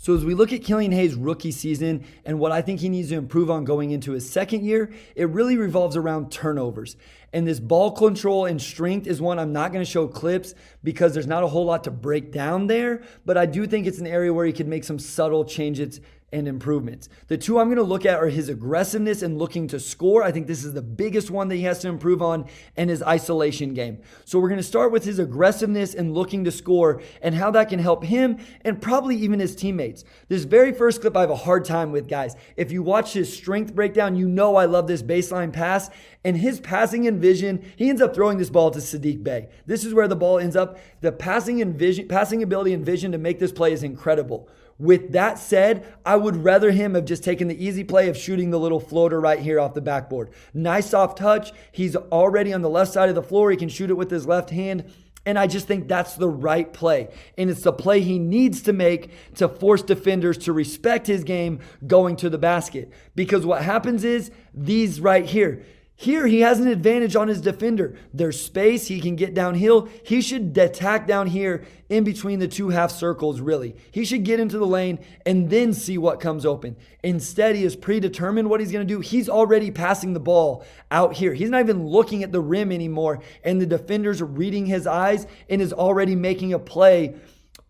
So as we look at Killlian Hayes' rookie season and what I think he needs to improve on going into his second year, it really revolves around turnovers. And this ball control and strength is one I'm not going to show clips because there's not a whole lot to break down there, but I do think it's an area where he could make some subtle changes and improvements. The two I'm going to look at are his aggressiveness and looking to score. I think this is the biggest one that he has to improve on, and his isolation game. So we're going to start with his aggressiveness and looking to score and how that can help him and probably even his teammates. This very first clip I have a hard time with, guys. If you watch his strength breakdown, you know I love this baseline pass. And his passing and vision, he ends up throwing this ball to Saddiq Bey. This is where the ball ends up. The passing ability and vision to make this play is incredible. With that said, I would rather him have just taken the easy play of shooting the little floater right here off the backboard. Nice soft touch. He's already on the left side of the floor. He can shoot it with his left hand. And I just think that's the right play. And it's the play he needs to make to force defenders to respect his game going to the basket. Because what happens is these right here. Here, he has an advantage on his defender. There's space. He can get downhill. He should attack down here in between the two half circles, really. He should get into the lane and then see what comes open. Instead, he is predetermined what he's going to do. He's already passing the ball out here. He's not even looking at the rim anymore, and the defender's reading his eyes and is already making a play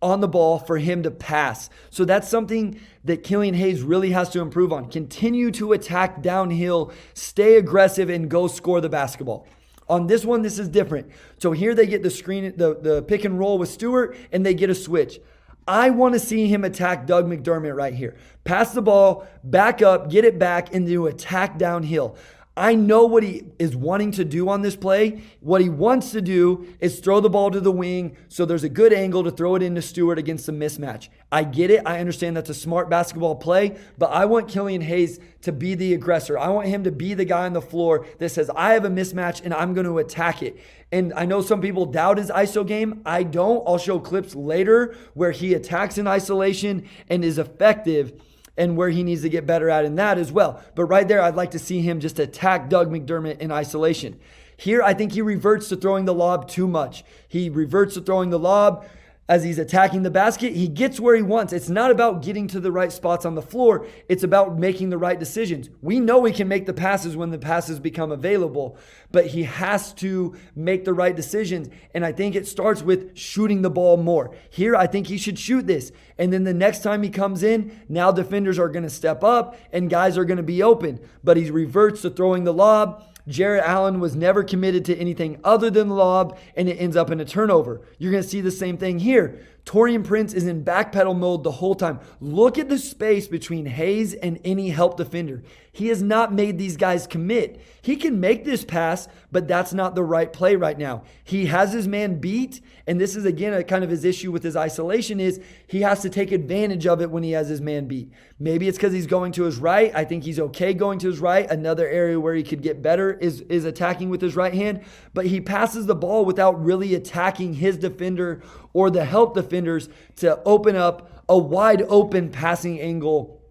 on the ball for him to pass. So that's something that Killlian Hayes really has to improve on. Continue to attack downhill, stay aggressive, and go score the basketball. On this one, this is different. So here they get the screen, the pick and roll with Stewart, and they get a switch. I want to see him attack Doug McDermott right here. Pass the ball, back up, get it back, and do attack downhill. I know what he is wanting to do on this play. What he wants to do is throw the ball to the wing so there's a good angle to throw it into Stewart against the mismatch. I get it. I understand that's a smart basketball play, but I want Killlian Hayes to be the aggressor. I want him to be the guy on the floor that says, I have a mismatch and I'm going to attack it. And I know some people doubt his ISO game. I don't. I'll show clips later where he attacks in isolation and is effective, and where he needs to get better at in that as well. But right there, I'd like to see him just attack Doug McDermott in isolation. Here, I think he reverts to throwing the lob too much. He reverts to throwing the lob as he's attacking the basket. He gets where he wants. It's not about getting to the right spots on the floor. It's about making the right decisions. We know he can make the passes when the passes become available, but he has to make the right decisions. And I think it starts with shooting the ball more. Here, I think he should shoot this. And then the next time he comes in, now defenders are going to step up and guys are going to be open. But he reverts to throwing the lob. Jarrett Allen was never committed to anything other than the lob, and it ends up in a turnover. You're going to see the same thing here. Taurean Prince is in backpedal mode the whole time. Look at the space between Hayes and any help defender. He has not made these guys commit. He can make this pass, but that's not the right play right now. He has his man beat, and this is again a kind of his issue with his isolation is he has to take advantage of it when he has his man beat. Maybe it's because he's going to his right. I think he's okay going to his right. Another area where he could get better is attacking with his right hand, but he passes the ball without really attacking his defender or the help defenders to open up a wide open passing angle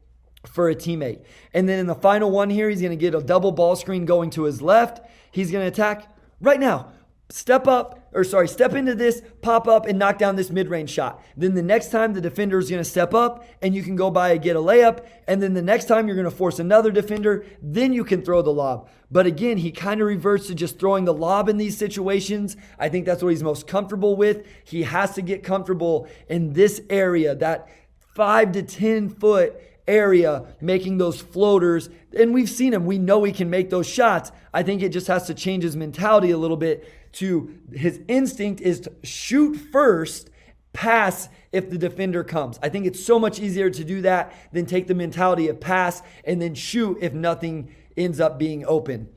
for a teammate. And then in the final one here, he's going to get a double ball screen going to his left. He's going to attack right now. Step into this, pop up, and knock down this mid-range shot. Then the next time the defender is going to step up and you can go by and get a layup. And then the next time you're going to force another defender, then you can throw the lob. But again, he kind of reverts to just throwing the lob in these situations. I think that's what he's most comfortable with. He has to get comfortable in this area, that 5 to 10 foot area, making those floaters. And we've seen him. We know he can make those shots. I think it just has to change his mentality a little bit to his instinct is to shoot first, pass if the defender comes. I think it's so much easier to do that than take the mentality of pass and then shoot if nothing ends up being open.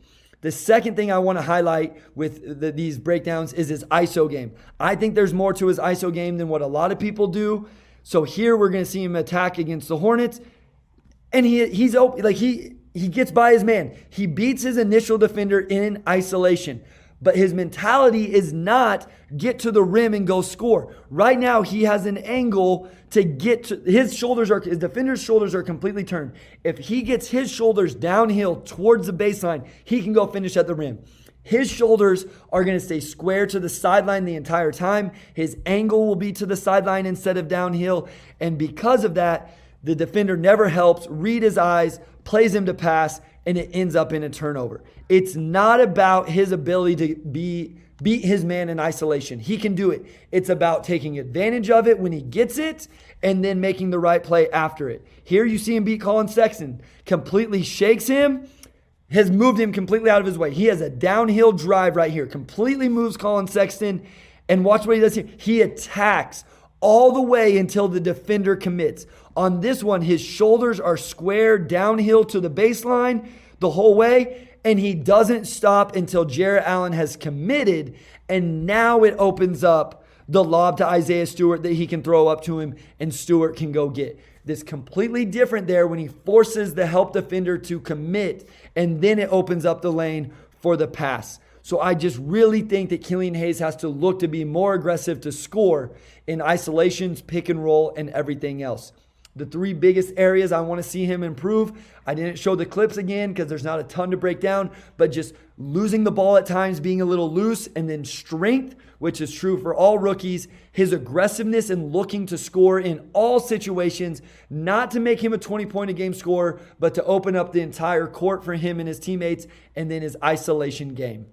The second thing I want to highlight with these breakdowns is his ISO game. I think there's more to his ISO game than what a lot of people do. So here we're going to see him attack against the Hornets. And he's open, like he gets by his man. He beats his initial defender in isolation. But his mentality is not get to the rim and go score. Right now, he has an angle to get to his defender's shoulders are completely turned. If he gets his shoulders downhill towards the baseline, he can go finish at the rim. His shoulders are going to stay square to the sideline the entire time. His angle will be to the sideline instead of downhill. And because of that, the defender never helps read his eyes, plays him to pass, and it ends up in a turnover. It's not about his ability to beat his man in isolation. He can do it. It's about taking advantage of it when he gets it and then making the right play after it. Here you see him beat Colin Sexton. Completely shakes him, has moved him completely out of his way. He has a downhill drive right here. Completely moves Colin Sexton. And watch what he does here. He attacks all the way until the defender commits. On this one, his shoulders are square downhill to the baseline the whole way, and he doesn't stop until Jarrett Allen has committed, and now it opens up the lob to Isaiah Stewart that he can throw up to him, and Stewart can go get. This completely different there when he forces the help defender to commit, and then it opens up the lane for the pass. So I just really think that Killlian Hayes has to look to be more aggressive to score in isolations, pick and roll, and everything else. The three biggest areas I want to see him improve. I didn't show the clips again because there's not a ton to break down, but just losing the ball at times, being a little loose, and then strength, which is true for all rookies. His aggressiveness and looking to score in all situations, not to make him a 20-point-a-game scorer, but to open up the entire court for him and his teammates, and then his isolation game.